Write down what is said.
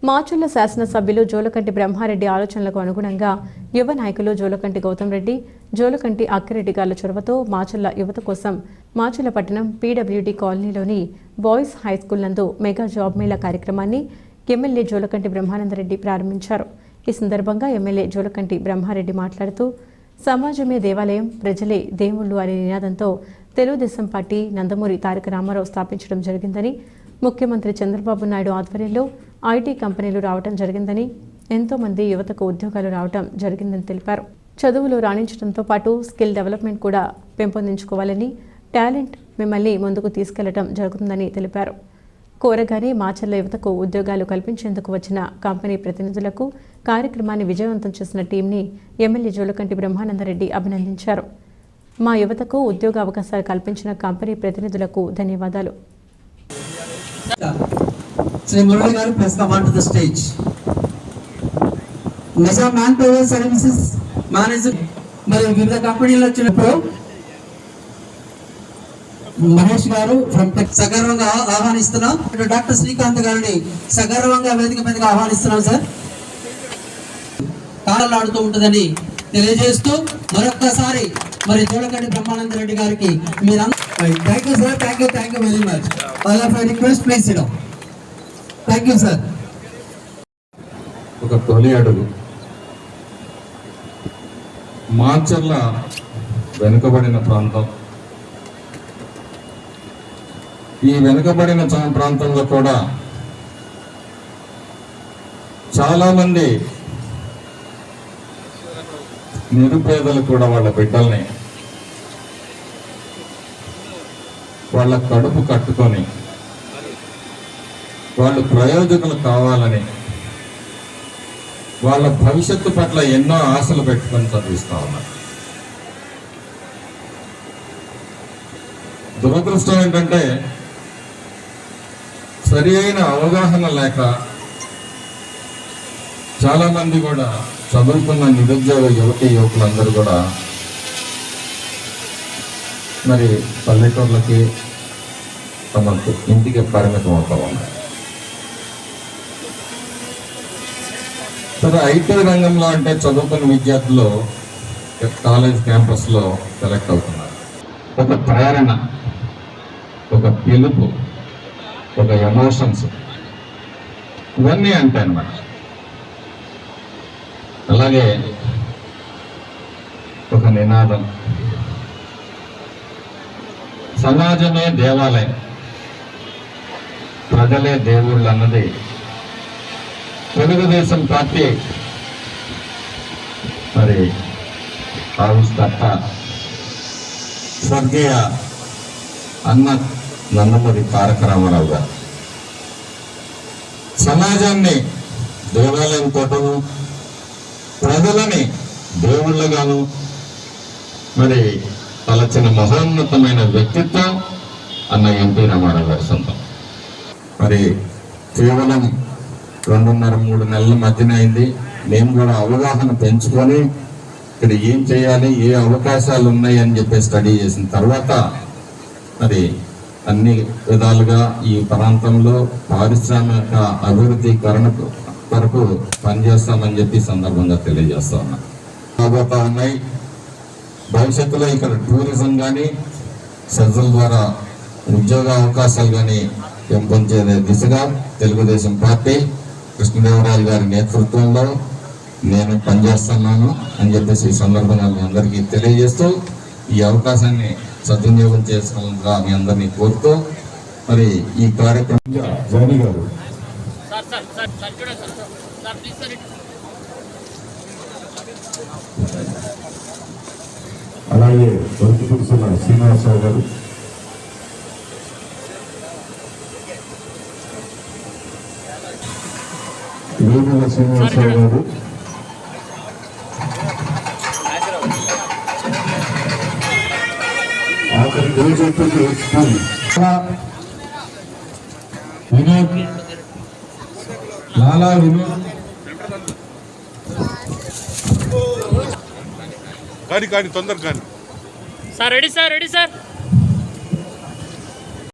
మాచర్ల శాసనసభ్యులు జోలకంటి బ్రహ్మారెడ్డి ఆలోచనలకు అనుగుణంగా యువ నాయకులు జోలకంటి గౌతమ్ రెడ్డి, జోలకంటి అక్కిరెడ్డి గార్ల చొరవతో మాచర్ల యువత కోసం మాచర్ల పట్టణం పీడబ్ల్యూడీ కాలనీలోని బాయ్స్ హైస్కూల్ నందు మెగా జాబ్ మేళా కార్యక్రమాన్ని ఎమ్మెల్యే జోలకంటి బ్రహ్మానందరెడ్డి ప్రారంభించారు. ఈ సందర్భంగా ఎమ్మెల్యే జోలకంటి బ్రహ్మారెడ్డి మాట్లాడుతూ సమాజమే దేవాలయం, ప్రజలే దేవుళ్ళు అనే నినాదంతో తెలుగుదేశం పార్టీ నందమూరి తారక రామారావు స్థాపించడం జరిగిందని, ముఖ్యమంత్రి చంద్రబాబు నాయుడు ఆధ్వర్యంలో ఐటీ కంపెనీలు రావడం జరిగిందని, ఎంతో మంది యువతకు ఉద్యోగాలు రావడం జరిగిందని తెలిపారు. చదువులో రాణించడంతో పాటు స్కిల్ డెవలప్మెంట్ కూడా పెంపొందించుకోవాలని, టాలెంట్ మిమ్మల్ని ముందుకు తీసుకెళ్లడం జరుగుతుందని తెలిపారు. కోరగానే మాచర్ల యువతకు ఉద్యోగాలు కల్పించేందుకు వచ్చిన కంపెనీ ప్రతినిధులకు కార్యక్రమాన్ని విజయవంతం చేసిన టీంని ఎమ్మెల్యే జోలకంటి బ్రహ్మానందరెడ్డి అభినందించారు. మా యువతకు ఉద్యోగ అవకాశాలు కల్పించిన కంపెనీ ప్రతినిధులకు ధన్యవాదాలు. శ్రీ మురళి గారు please come on to the stage. Nizam man power services manager మరి వివిధ కంపెనీలు వచ్చినప్పుడు మహేష్ గారు సగర్వంగా ఆహ్వానిస్తున్నాం. డాక్టర్ శ్రీకాంత్ గారిని సగర్వంగా వేదిక మీదకి ఆహ్వానిస్తున్నాం. సార్ కాలాడుతూ ఉంటుందని తెలియజేస్తూ మరొక్కసారి మరి జోలకంటి బ్రహ్మానందరెడ్డి గారికి మీరు thank you sir. Thank you very much. All of request please SIT down. Thank you sir. ఒక తొలి అడుగు మాచర్ల వెనుకబడిన ప్రాంతం. ఈ వెనుకబడిన ప్రాంతంలో కూడా చాలా మంది నిరుపేదలు కూడా వాళ్ళ బిడ్డల్ని వాళ్ళ కడుపు కట్టుకొని వాళ్ళు ప్రయోజకులు కావాలని వాళ్ళ భవిష్యత్తు పట్ల ఎన్నో ఆశలు పెట్టుకొని చదివిస్తా ఉన్నారు. దురదృష్టం ఏంటంటే సరి అయిన అవగాహన లేక చాలా మంది కూడా చదువుకున్న నిరుద్యోగ యువకులందరూ కూడా మరి పల్లెటూర్లకి తమ ఇంటికి పరిమితం అవుతా ఉన్నారు. సరే, ఐటీ రంగంలో అంటే చదువుకున్న విద్యార్థులు కాలేజ్ క్యాంపస్లో సెలెక్ట్ అవుతున్నారు. ఒక ప్రేరణ, ఒక పిలుపు, ఒక ఎమోషన్స్ ఇవన్నీ అంటే అన్నమాట. అలాగే ఒక నినాదం, సమాజమే దేవాలయం, ప్రజలే దేవుళ్ళు అన్నది తెలుగుదేశం పార్టీ మరి ఆవిష్కర్త స్వర్గీయ అన్న నందమూరి తారక రామారావు గారు సమాజాన్ని దేవాలయంతోటను ప్రజలని దేవుళ్ళగాను మరి తలచిన మహోన్నతమైన వ్యక్తిత్వం అన్న ఎన్టీ రామారావు గారి సొంతం. మరి కేవలం 2.5-3 నెలల మధ్యన అయింది. మేము కూడా అవగాహన పెంచుకొని ఇక్కడ ఏం చేయాలి, ఏ అవకాశాలు ఉన్నాయి అని చెప్పి స్టడీ చేసిన తర్వాత మరి అన్ని విధాలుగా ఈ ప్రాంతంలో పారిశ్రామిక అభివృద్ధీకరణ వరకు పనిచేస్తామని చెప్పి సందర్భంగా తెలియజేస్తా ఉన్నా. రాబోతా ఉన్నాయి. భవిష్యత్తులో ఇక్కడ టూరిజం కానీ సెజ్ల ద్వారా ఉద్యోగ అవకాశాలు కానీ పెంపొందే దిశగా తెలుగుదేశం పార్టీ కృష్ణదేవరాయలు గారి నేతృత్వంలో నేను పనిచేస్తున్నాను అని చెప్పేసి ఈ సందర్భంగా మీ అందరికీ తెలియజేస్తూ ఈ అవకాశాన్ని సద్వినియోగం చేసుకోవాలని మీ అందరినీ కోరుతూ మరి ఈ కార్యక్రమం అలాగే దొరికి కూర్చున్న శ్రీనివాసరావు గారు, వేముల శ్రీనివాసరావు గారు, ఆఖరి రోజుకి వినోద్, లాలా వినోద్, కానీ తొందర కానీ సార్ రెడీ సార్.